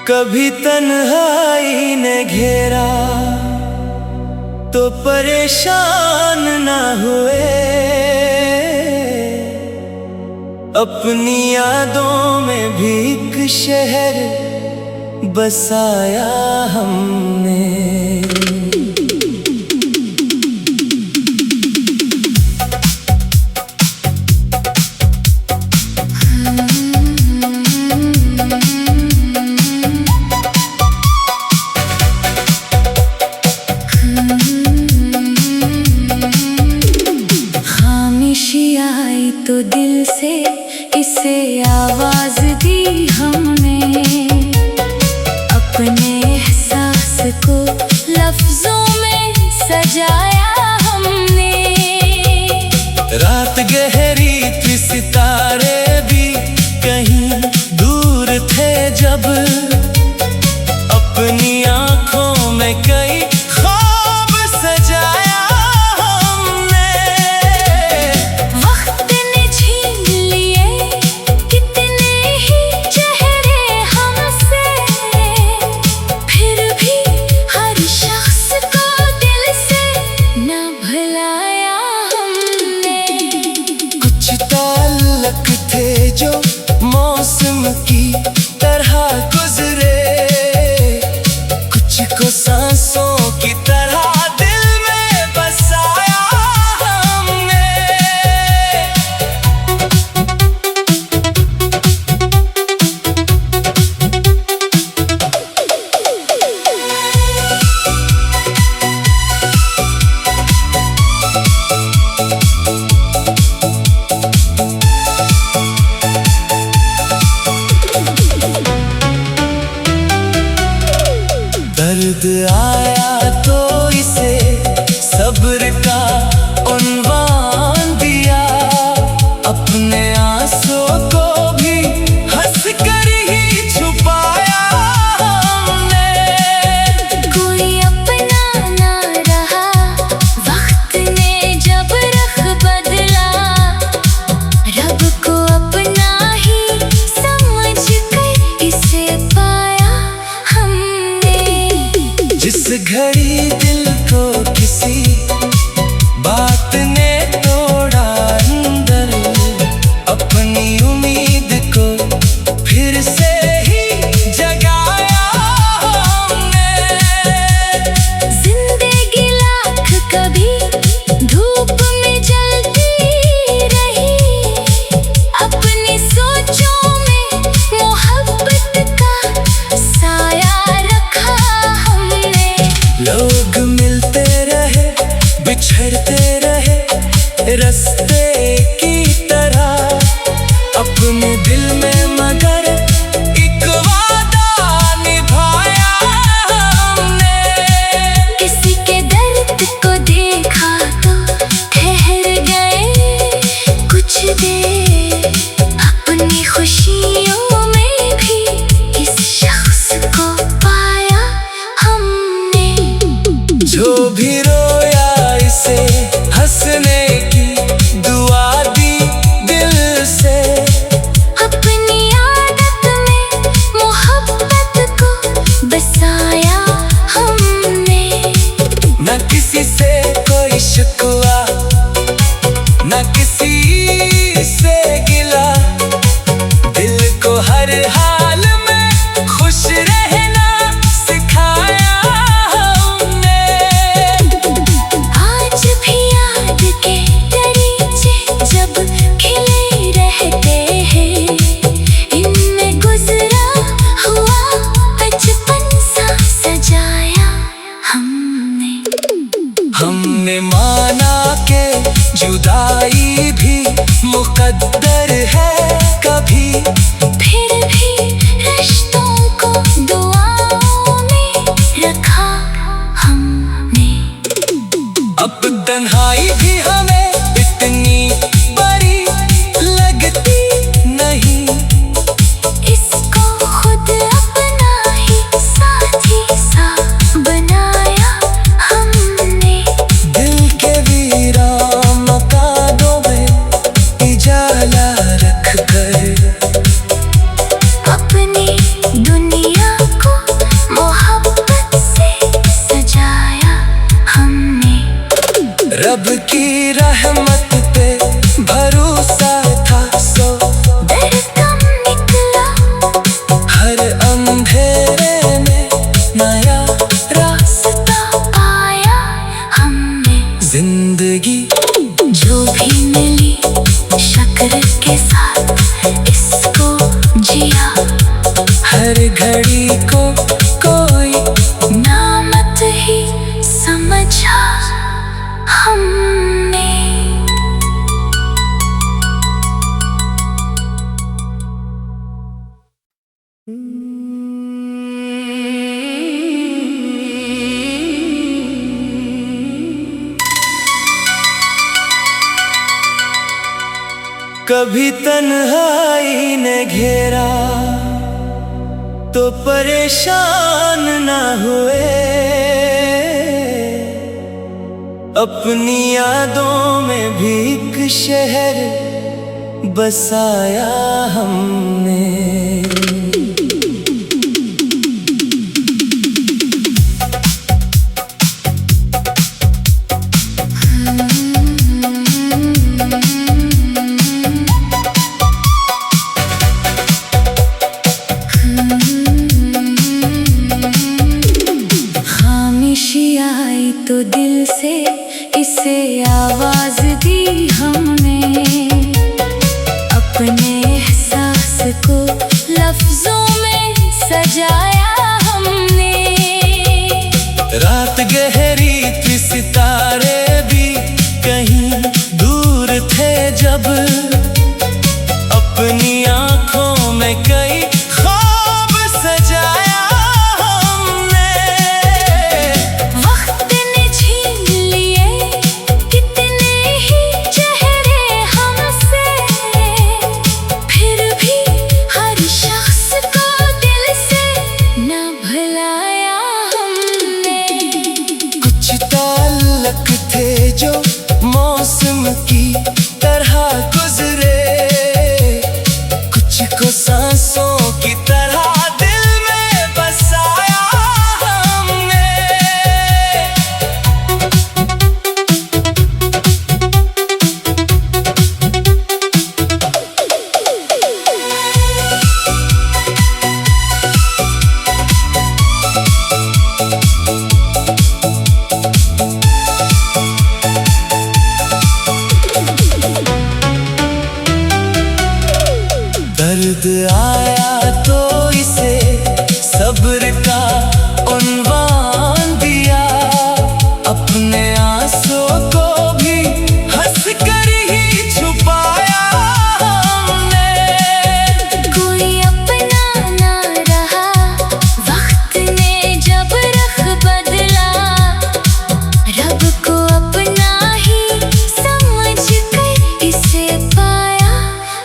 कभी तन्हाई ने घेरा तो परेशान ना हुए, अपनी यादों में भी एक शहर बसाया हमने। आई तो दिल से इसे आवाज दी हमने, अपने एहसास को लफ्जों में सजाया हमने। रात गहरी थी, सितारे भी कहीं दूर थे जब, अपनी आंखों में कई ख्वाब सजाया। थे जो मौसम की तरह गुजरे, कुछ को सांसों की तरह दिल में बसाया हमने। दर्द आया तो इसे सब्र का उन्वान दिया, अपने आंसुओं को भी हंस कर ही छुपाया हमने। कोई अपना ना रहा वक्त ने जब रख बदला, रब को अपना ही समझ कर इसे पाया हमने। जिस घड़ी दिल को किसी बात ने तोड़ा अंदर, अपनी उम्मीद को फिर से ही जगाया हमने। जिंदगी लाख कभी धूप में जलती रही, अपनी सोचों में मोहब्बत का साया रखा हमने। लोग मिलते रहे, बिछड़ते रहे रास्ते की तरह, अपने दिल में मगर एक वादा निभाया हमने। किसी के दर्द को देखा तो ठहर गए कुछ देर, अपनी खुशियों में भी इस शख्स को पाया हमने। जो भी रोया इसे हंसने की दुआ दी दिल से, अपनी आदत में मोहब्बत को बसाया हमने। न किसी से कोई शिकवा, न किसी से गिला, दिल को हर हाल में खुश रहना सिखाया हमने। आज भी याद के दरीचे जब खिले रहते हैं, इनमें गुजरा हुआ बचपन सा सजाया हमने। हमने माना के जुदाई भी मुकद्दर है कभी, फिर भी रिश्तों को दुआओं में रखा हमने। अब तन्हाई भी हमें इतनी बड़ी लगती नहीं, इसको खुद अपना ही साथी सा बनाया हमने। रब की रहमत पे भरोसा था, सो डर कम निकला। हर अंधेरे में नया रास्ता पाया हमने। जिंदगी जो भी मिली शक्र के साथ इसको जिया। हर घड़ी को कोई नामत ही समझा हमने। कभी तन्हाई ने घेरा तो परेशान ना हुए, अपनी यादों में भी एक शहर बसाया हमने। आई तो दिल से इसे आवाज दी हमने। अपने एहसास को लफ्जों में सजाया हमने। रात गहरी थी, सितारे भी कहीं दूर थे जब, अपनी आंखों में कई ख्वाब सजाया हमने। वक्त ने छीन लिए कितने ही चेहरे हमसे, फिर भी हर शख्स को दिल से न भुलाया हमने। कुछ ताल्लुक थे जो मौसम की तरह गुजरे, कुछ को सांसों की तरह दिल में बसाया हमने। दर्द आया तो इसे सब्र का उन्वान दिया, अपने आंसुओं को भी हंस कर ही छुपाया हमने। कोई अपना ना रहा वक्त ने जब रख बदला, रब को अपना ही समझ कर इसे पाया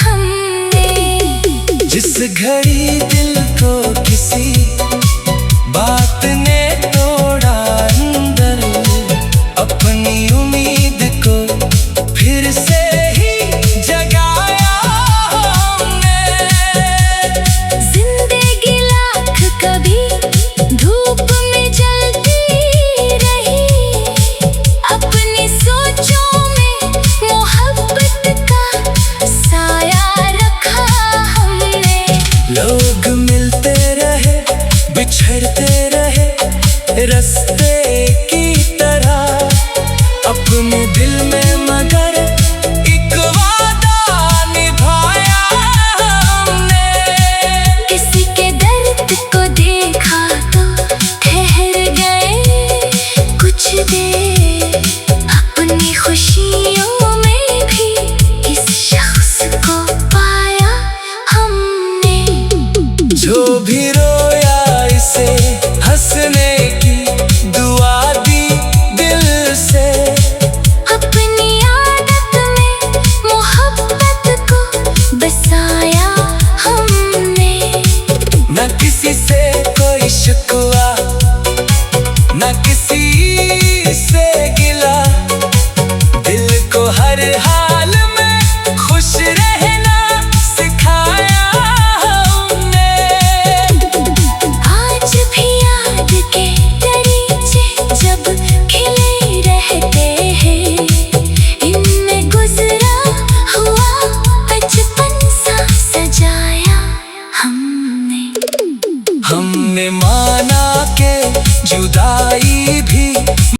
हमने। जिस घड़ी दिल को किसी बात ने तोड़ा अंदर, अपनी उम्मीद को फिर से ही जगाया हमने। जिंदगी लाख कभी धूप में जलती रही, अपनी सोचों में मोहब्बत का साया रखा हमने। लोग मिलते रहे, बिछड़ते रहे रास्ते की तरह, अपने दिल में मगर एक वादा निभाया हमने। किसी के दर्द को देखा तो ठहर गए कुछ देर, अपनी खुशियों में भी इस शख्स को पाया हमने। जो भी रोया इसे हंसने की दुआ दी दिल से, अपनी आदत में मोहब्बत को बसाया हमने। न किसी से कोई शिकवा, न किसी से गिला, दिल को हर हाल में खुश रहना सिखाया हमने। आज भी याद के दरीचे जब खिले रहते हैं, जुदाई